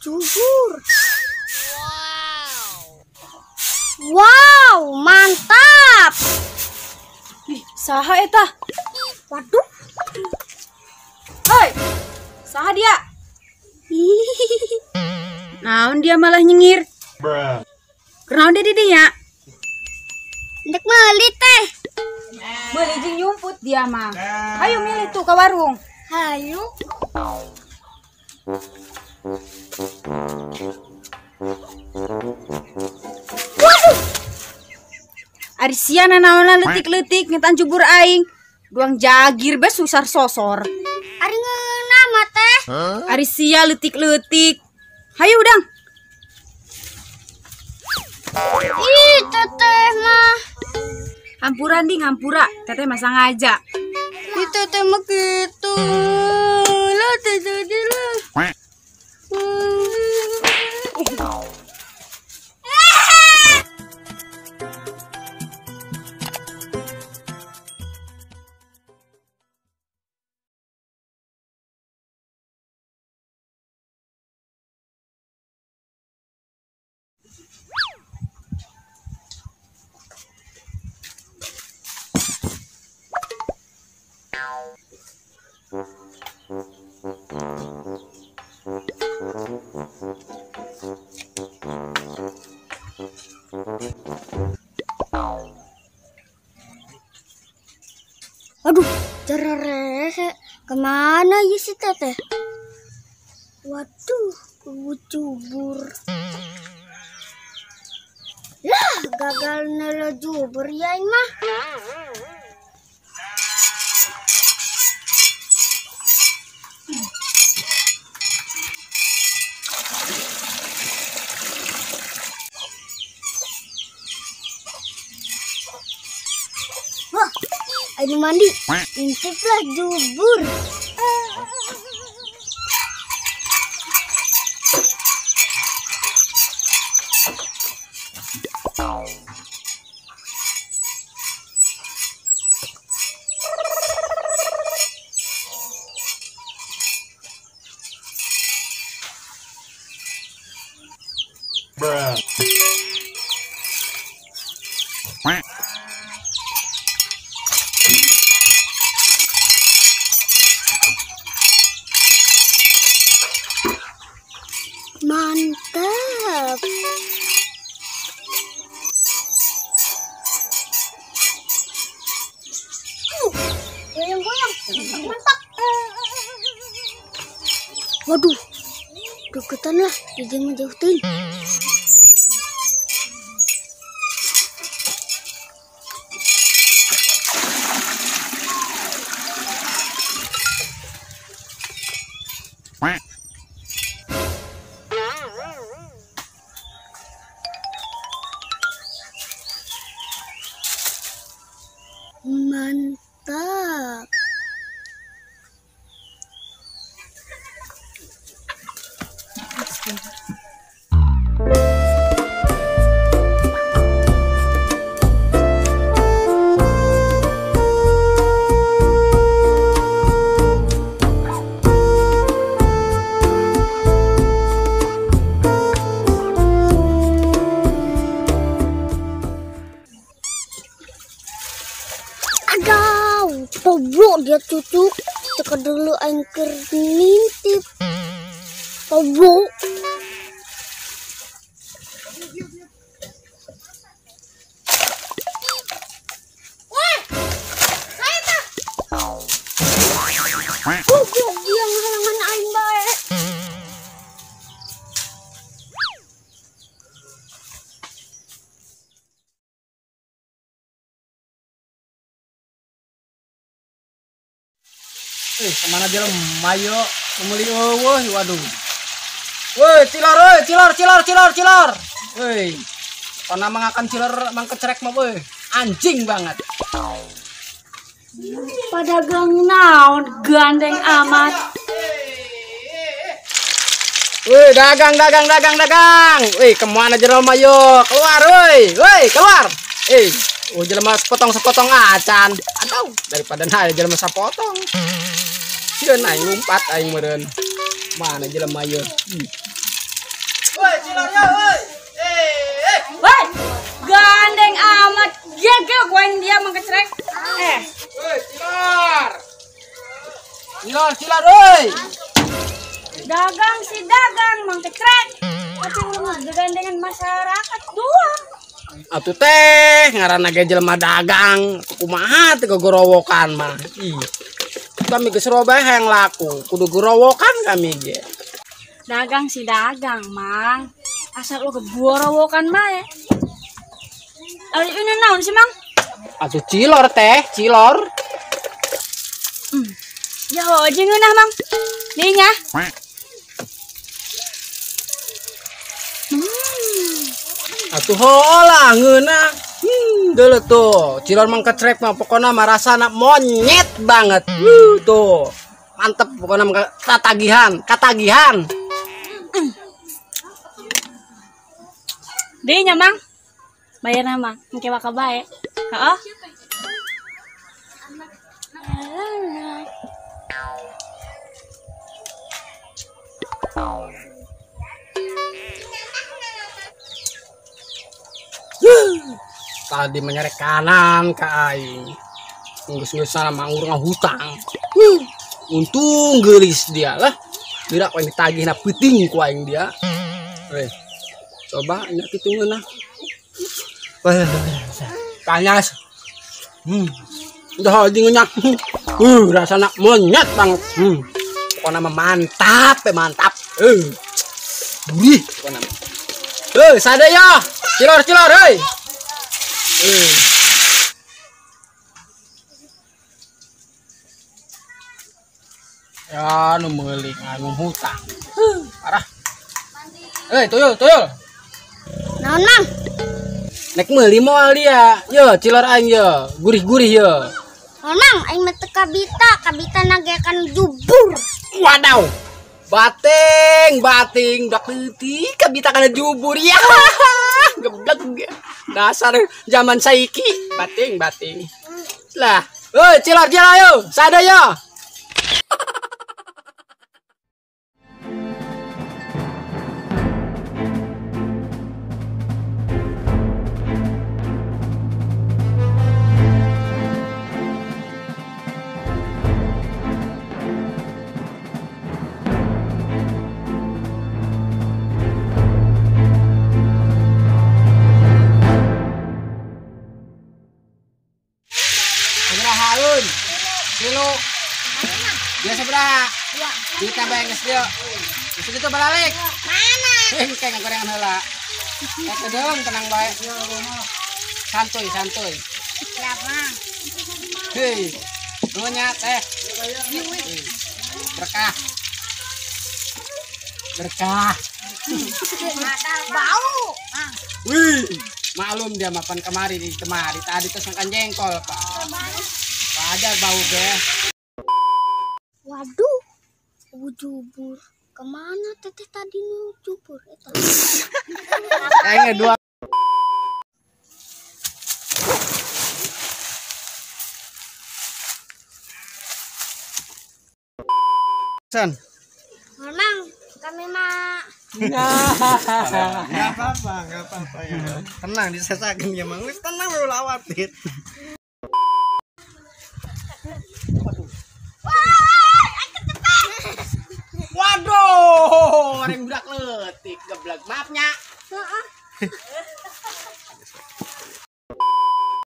jujur. Wow, mantap. Ih, saha eta? Waduh. Hei, saha dia? Naon dia malah nyengir? Kenaon dia didinya? Ndek meuli teh. Meuli jeung nyumput dia mah. Ayo milih tuh ke warung. Hayu. Waduh. Ari sia nanaonan leutik-leutik ngetan jubur aing. Duang jagir bes susar sosor. Ari ngeuna mah teh. Ari sia leutik-leutik. Hayu udang. Ih, teteh mah. Hampuran ding hampura. Teteh mah sangaja. Ih, teteh mah gitu. Lah teteh lah. Aduh, cererehe. Kemana ya si teteh? Waduh, jubur. Lah, gagal nelo jubur ya mah. Wah, ayo mandi. Intiplah jubur. Mantap. Goyang-goyang. Mantap. Waduh. Deketan lah, jangan menjauhin. Mantap. Aduh, tobrok dia cucuk. Cek dulu angker ngintip. Tobrok. Tobrok dia ngalangan aing bae. Kemana aja lo mayo memuli woi waduh. Woi cilor. Woi. Karena mengakan cilor mangkecerek mah woi. Anjing banget. Padagang naon gandeng amat. Woi, dagang. Woi, kemana aja lo mayo? Keluar woi, keluar. Jelema sepotong acan. Aduh, daripada naik jelema sapotong. Sieun aing lumpat aing meureun. Mana jalan mayo. Woi, cilor ya, woi. Woi, gandeng amat. Gege goeng dia mengkecrek. Woi, cilor. Cilor, woi. Dagang si dagang mengkecrek. Tapi belum gandengan masyarakat doang. Atuh teh ngaranna ge jelema dagang, kumaha teh gorowokan mah. Ih. Kami geus robeh yang laku, kudu gorowokan kami ge. Dagang si dagang, Mang. Asal lo geborowokan bae. Ari ini naon sih, Mang? Atuh cilor teh, cilor. Ya aja ngeunah, Mang. Dinya. Atuh hola ngeunah. Deuleu tuh, cilor mang kecrek mah pokona mah rasana monyet banget. Tuh. Mantep pokona mah katagihan. Dinya, Mang. Bayar nama, engke waka bae. Heeh. Tadi menyerek kanan ke aing. Ngus-ngus sana mangur ngahutang. Untung gelis dia lah. Tidak kau ditagih na puting ku aing dia. Coba nya kitu ngeunah. Panas. Udah anjing nya. Rasana monyet banget. Pokona mah mantap, mantap. Gurih pokona. Sadaya. Cilor, heuy. Ya nu meuli nganu hutang. Parah. Tuyul. Naon, Mang? Nek meuli moal dia. Yo, cilor aing yo. Gurih-gurih yo. Naon, Mang? Aing mah teu kabita nagekan jubur. Wadaw. Bating, dak leutik kabita kana jubur ya. Geblek. Dasar zaman saiki, bating. Lah, cilor yo, sadaya. Haun, kilo, dia seberapa? Kita benges dia. Itu balik. Mana? Kayak gorengan heula. Kedeng tenang bae. Santuy. Siapa? Hei, nunya teh. Berkah. Bau. Wih, maklum dia makan kemari tadi terus makan jengkol pak. Ada bau deh. Waduh, jubur. Kemana teteh tadi nu jubur? Kayaknya dua. San. Mang, kami mah. Nggak apa-apa ya. Tenang disesakin ya mang. Tenang lu lawatin. Waduh, orang budak letik geblek. Maafnya.